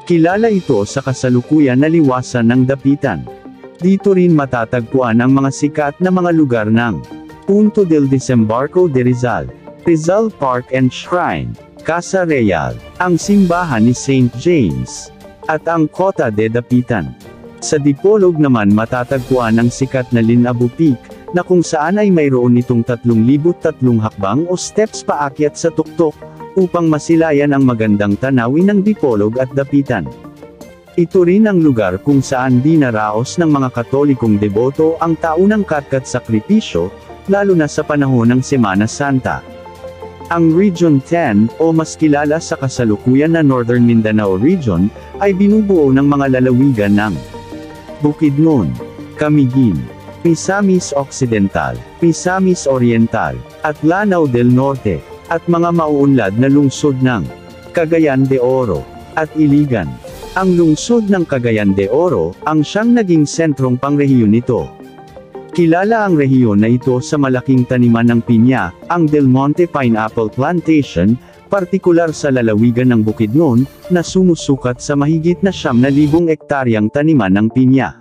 Kilala ito sa kasalukuyan na liwasan ng dapitan. Dito rin matatagpuan ang mga sikat na mga lugar ng Punto del Desembarco de Rizal, Rizal Park and Shrine, Casa Real, ang simbahan ni St. James, at ang Kota de Dapitan. Sa Dipolog naman matatagpuan ang sikat na Linabu Peak, na kung saan ay mayroon nitong 3,003 hakbang o steps paakyat sa tuktok, upang masilayan ang magandang tanawin ng Dipolog at Dapitan. Ito rin ang lugar kung saan dinaraos ng mga Katolikong deboto ang taunang katkat sakripisyo, lalo na sa panahon ng Semana Santa. Ang Region 10, o mas kilala sa kasalukuyan na Northern Mindanao Region, ay binubuo ng mga lalawigan ng Bukidnon, Camiguin, Misamis Occidental, Misamis Oriental, at Lanao del Norte, at mga mauunlad na lungsod ng Cagayan de Oro, at Iligan. Ang lungsod ng Cagayan de Oro, ang siyang naging sentrong pangrehiyon nito. Kilala ang rehiyon na ito sa malaking taniman ng pinya, ang Del Monte Pineapple Plantation, partikular sa lalawigan ng Bukidnon, na sumusukat sa mahigit na 9,000 ektaryang taniman ng pinya.